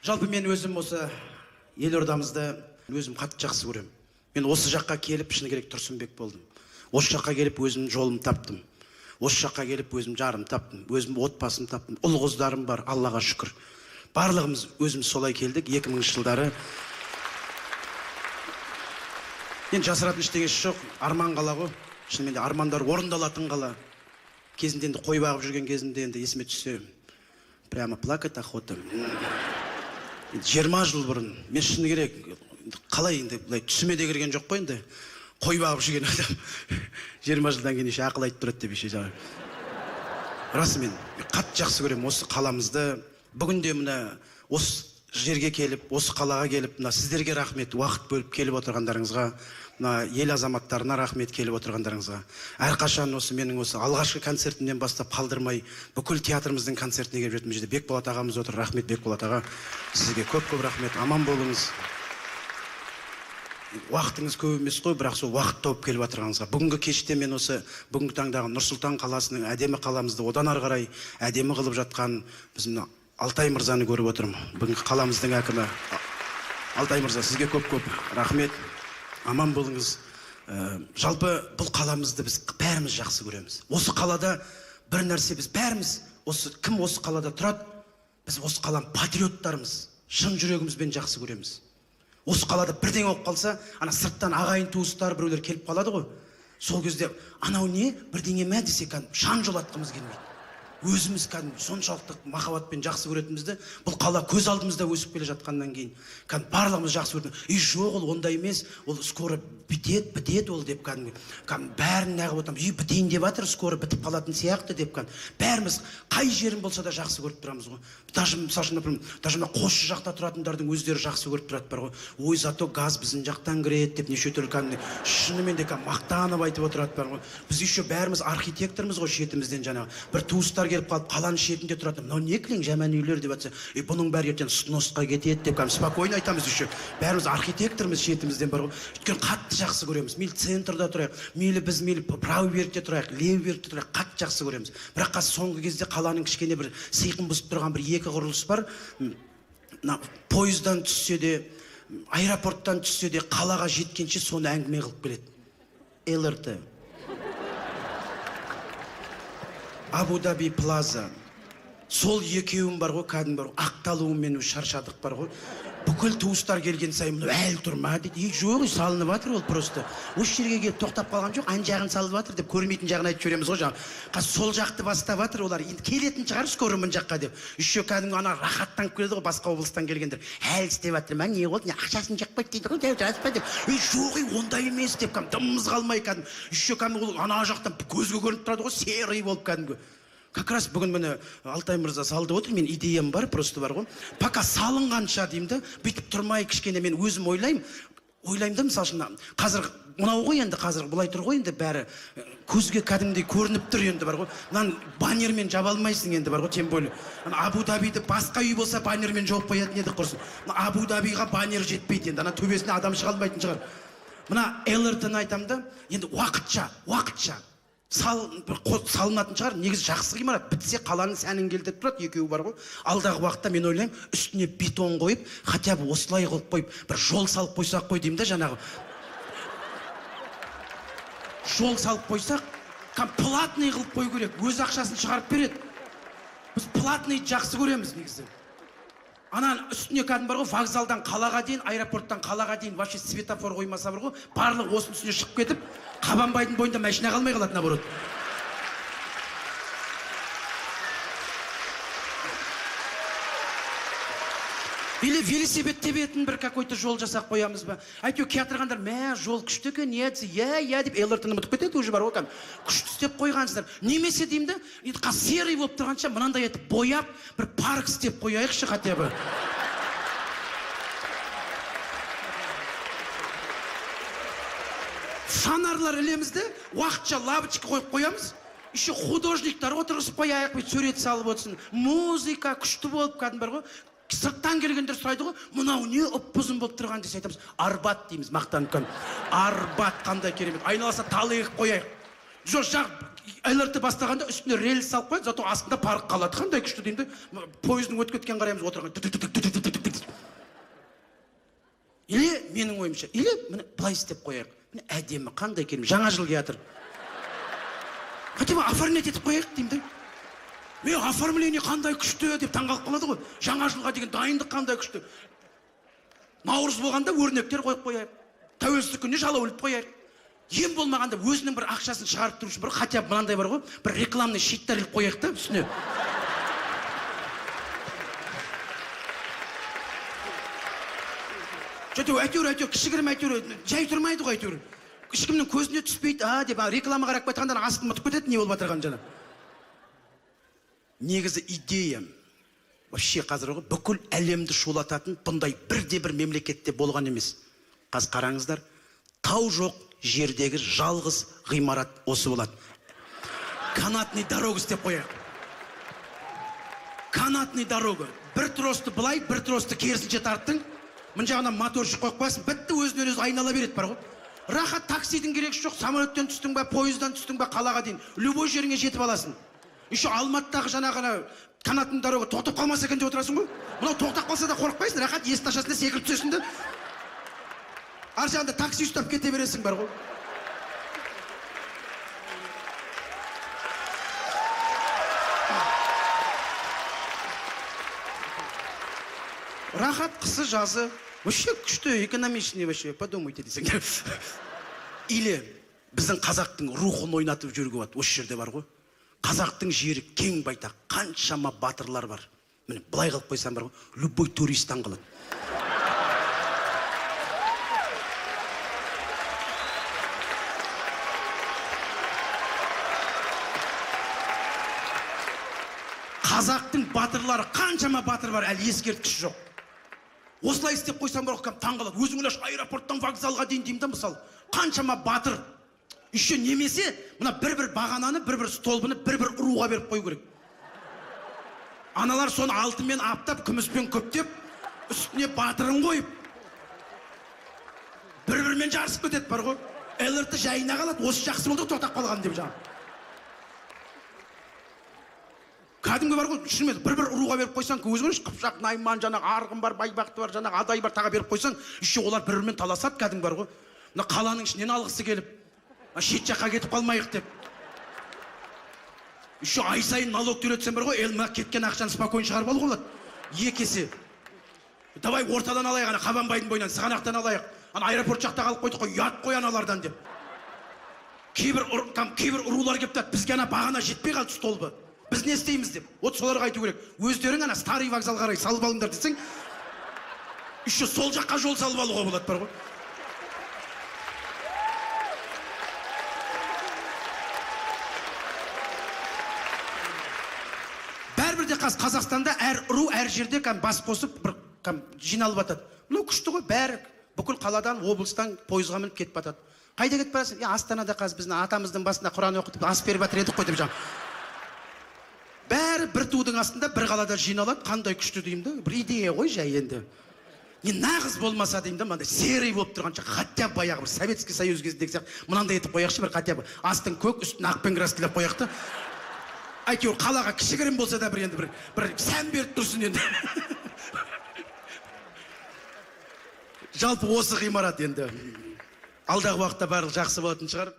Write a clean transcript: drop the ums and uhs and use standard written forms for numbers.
Жалпы мен өзім осы елордамызды өзім қатты жақсы көремін. Мен осы жаққа келіп шыны керек Тұрсынбек болдым. Осы жаққа келіп өзім жолым таптым. Осы жаққа келіп өзім жарым таптым. Өзім отбасым таптым. Ұл қыздарым бар, Аллаға шүкір. Барлығымыз өзіміз солай келдік 2000 жылдары. Мен жасыратын ештеңесі жоқ. Арман қала ғой. Шынымен де армандар орындалатын қала. Кезінде енді қой бағып жүрген кезінде енді есіме түссе, прямо плакать охота. 20 жыл бұрын мен шыны керек қалай енді былай түсіме де кірген жоқ қой енді. Қой бағып жүрген адам 20 жылдан кейін еше ақыл айтып тұрады деп еше жаңа. Расымен қатты жақсы көремін осы қаламызды. Бүгінде мына осы жерге келіп, осы қалаға келіп, мына сіздерге рахмет, уақыт бөліп келіп отырғандарыңызға, мына ел азаматтарына рахмет келіп отырғандарыңызға. Әрқашан осы менің осы алғашқы концертімнен бастап қалдырмай, бүкіл театрымыздың концертіне келіп жүрдім. Жерде Бекболат ағамыз отыр. Рахмет Бекболат аға. Сізге көп-көп рахмет. Аман болыңыз. Уақытыңыз көп емес қой, бірақ сол уақыт тауып келіп отырғаныңызға. Бүгінгі кеште мен осы бүгінгі таңдағы Нұрсұлтан қаласының әдемі қаламызды одан ары қарай әдемі қылып жатқан біздің Алтай мырзаны көріп отырмын. Бүгінгі қаламыздың әкімі Алтай мырза, сізге көп-көп рахмет. Аман болыңыз. Жалпы бұл қаламызды біз бәріміз жақсы көреміз. Осы қалада бір нәрсе біз бәріміз, кім осы қалада тұрады, біз осы қаланың патриоттарымыз, шын жүрегімізбен жақсы көреміз. Осы қалада бірдеңе болып қалса, ана сырттан ағайын туыстар біреулер келіп қалады ғой. Сол кезде анау не бірдеңе ме десе, шаң жолатқымыз келмейді. Өзіміз соншалықты махаббатпен жақсы көретінімізді, бұл қала көз алдымызда өсіп келе жатқаннан кейін, барлығымыз жақсы көретініміз. Жоқ, ол ондай емес, ол скоро бітет ол деп бәрін нағып отырмыз. Бітейін деп жатыр, скоро бітіп қалатын сияқты деп бәріміз қай жерін болса да жақсы көріп тұрамыз ғой. Даже Қосшы жақта тұратындардың өздері жақсы көріп тұрады бар ғой. Ой, зато газ біздің жақтан кіреді деп неше түрлі шынымен де мақтанып айтып отырады бар ғой. Біз еще бәріміз архитектормыз ғой шетімізден жаңағы. Бір туыстар келіп қалып қаланың шетінде тұрады. Мынау не кілең жаман үйлер деп жатса, бұның бәрі ертең сносқа кетеді деп спокойно айтамыз еще. Бәріміз архитектормыз шетімізден бар ғой. Өйткені қатты жақсы көреміз. Мейлі центрда тұрайық, мейлі правый берікте тұрайық, левый берікте тұрайық, қатты жақсы көреміз. Бірақ соңғы кезде қаланың кішкене бір сиқын бұзып тұрған бір екі құрылыс бар. Пойыздан түссе де, аэропорттан түссе де, қалаға жеткенше соны әңгіме қылып келеді. ЛРТ. Абу Даби Плаза. Сол екеуін бар ғой, кәдімгі бар ғой, ақталуымен шаршадық бар ғой. Бүкіл туыстар келген сайын мұны әлі тұрма дейді. Жоқ, салынып жатыр ол просто. Осы жерге келіп тоқтап қалған жоқ, ан жағын салып жатыр деп көрмейтін жағын айтып жүреміз ғой жаңа. Сол жақты бастап жатыр олар. Енді келетін шығар скоро мына жаққа деп. Еще кәдімгі ана рахаттанып келеді ғой басқа облыстан келгендер. Әлі істеп жатыр. Мен не болды? Ақшасын жақпайды дейді ғой, жараспа деп. Жоқ, ондай емес деп дымымыз қалмай кәдімгі. Еще кәдімгі ана жақтан көзге көрініп тұрады ғой, серый болып кәдімгі. Как раз бүгін мені Алтай мырза салды отыр, мен идеям бар, просто бар ғой. Пока салынғанша деймін да, бүйтіп тұрмай кішкене мен өзім ойлаймын да, мысалы үшін қазір мынау ғой енді қазір бұлай тұр ғой енді бәрі көзге кәдімгідей көрініп тұр енді бар ғой. Мынаны баннермен жаба алмайсың енді бар ғой, тем более. Абу Дабиді басқа үй болса баннермен жауып қоятын еді құрсын. Абу Дабиға баннер жетпейді енді, ана төбесіне адам шыға алмайтын шығар. Мына ЛРТ-ны айтамын да, енді уақытша салынатын шығар. Негізі жақсы ғимарат, бітсе қаланың сәнін келтіріп тұрады, екеуі бар ғой. Алдағы уақытта мен ойлаймын, үстіне бетон қойып, хотя бы осылай қылып қойып, бір жол салып қойсақ қой деймін да, жаңағы. Жол салып қойсақ, платный қылып қой керек, өз ақшасын шығарып береді. Біз платный жақсы көреміз негізі. Анан үстіне кәдім бар ғой, вокзалдан қалаға дейін, аэропорттан қалаға дейін вообще светофор қоймаса бар ғой, барлық осының үстіне шығып кетіп, Қабанбайдың бойында машина қалмай қалады наоборот. Или велосипед тебетін бір какой-то жол жасап қоямыз ба? Әйтеу кетірғандар, мә, жол күшті екен, не айтсы, я деп ЛРТ-ны ұмытып кетеді уже бар ғой, күшті істеп қойғансыздар. Немесе деймін да, серый болып тұрғанша мынандай етіп бояп, бір парк істеп қояйықшы хотя бы. Фонарлар ілемізді, уақытша лавочка қойып қоямыз. Еще художниктар отырғызып қояйық, сурет салып отырсын. Музыка күшті болып кәдім бар ғой. Сырттан келгендер сұрайды ғой, мынау не ұп-бұзын болып тұрған десе айтамыз. Арбат дейміз, мақтанып. Арбат қандай керемет. Айналаса тал егіп қояйық. Жоқ, ЛРТ бастағанда үстіне рельс салып қояды, зато астында парк қалады. Қандай күшті деймін де, пойыздың өтіп кеткен қараймыз отырған. менің ойымша. Или міне былай істеп қояйық. Міне әдемі, қандай керемет, жаңа жыл келе жатыр. Хотя бы оформлять етіп қояйық деймін да. Мен оформление қандай күшті деп таңғалып қалады ғой. Жаңа жылға деген дайындық қандай күшті. Наурыз болғанда өрнектер қойып қояйық. Тәуелсіздік күніне жалау іліп қояйық. Ең болмағанда өзінің бір ақшасын шығарып тұру үшін бір хотя бы мынандай бар ғой, бір рекламный щиттер іліп қояйық та үстіне. Әйтеуір кішігірім әйтеуір жай тұрмайды ғой әйтеуір. Ешкімнің көзіне түспейді, деп реклама қарап қайтқандар астын ұмытып кетеді, не болып жатырғанын жаңа. Негізі идея вообще қазір ғой бүкіл әлемді шулататын бұндай бірде-бір мемлекетте болған емес. Қазір қараңыздар, тау жоқ жердегі жалғыз ғимарат осы болады. Канатный дорога істеп қояйық. Канатный дорога. Бір тросты былай, бір тросты керісінше тарттың. Мына жағынан моторшық қойып қоясың, бітті өзінен өзі айнала береді бар ғой. Рахат, таксидің керегі жоқ, самолеттен түстің бе, пойыздан түстің бе, қалаға дейін любой жеріңе жетіп аласың. Еще Алматыдағы жаңағы канатный дорога тоқтап қалмаса екен деп отырасың ғой. Мынау тоқтап қалса да қорықпайсың, рахат есіктің ашасында секіріп түсесің де. Ар жағында такси ұстап кете бересің бар ғой. Рахат қысы жазы вообще күшті, экономичный вообще, подумайте десең. Или біздің қазақтың рухын ойнатып жүруге болады, осы жерде бар ғой. Қазақтың жері кең байтақ, қаншама батырлар бар. Міне былай қылып қойсам бар ғой, любой турист таң қалады. Қазақтың батырлары қаншама батыр бар, әлі ескерткіші жоқ. Осылай істеп қойсам бар ғой, таң қалады. Өзің ойлашы, аэропорттан вокзалға дейін деймін да, мысалы. Қаншама батыр. Еще немесе, мына бір-бір бағананы, бір-бір столбыны, бір-бір ұруға беріп қою керек. Аналар соны алтынмен аптап, күміспен көптеп, үстіне батырын қойып, бір-бірмен жарысып кетеді бар ғой. ЛРТ жайына қалады, осы жақсы болды тоқтап қалған деп жаңа. Кәдімгі бар ғой, шынымен бір-бір ұруға беріп қойсаң, көз көріш, Қыпшақ, Найман, жаңағы Арғын бар, Байбақты бар, жаңағы Адай бар, таға беріп қойсаң, еще олар бір-бірімен таласады, кәдімгі бар ғой. Мына қаланың ішінен алғысы келіп, шет жаққа кетіп қалмайық деп. Еще ай сайын налог төлетсем бар ғой, мына кеткен ақшаны спокойно шығарып алуға болады. Екі есе. Давай ортадан алайық, ана Қабанбайдың бойынан, Сығанақтан алайық. Ана аэропорт жақта қалып қойдық қой, ұят қой аналардан деп. Кейбір ұрулар кепті, бізге ана бағана жетпей қалды столбы. Біз не істейміз деп. Вот соларға айту керек. Өздерің ана старый вокзал қарай салып алыңдар десең, еще сол жаққа жол салып алуға болады бар ғой. Бәрбірде Қазақстанда әр ұру, әр жерде бас қосып бір жиналып атады. Мынау күшті ғой, бәрі бүкіл қаладан, облыстан пойызға мініп кетіп атады. Қайда кетіп барасың? Астанада қазір біздің атамыздың басында Құран оқытып, ас беріп жатыр едік қой деп жаңа. Бәрі бір тудың астында бір қалада жиналады, қандай күшті деймін да, бір идея ғой жай енді. Не нағыз болмаса деймін да, мынандай серый болып тұрғанша, хотя бы баяғы бір Советский Союз кезіндегі сияқты, мынандай етіп қояқшы, бір хотя бы астын көк, үстін ақпен краскілеп қояқты. Әйтеуір қалаға кішігірім болса да бір енді бір сән беріп тұрсын енді. Жалпы осы ғимарат енді. Алдағы уақытта барлық жақсы болатын шығар.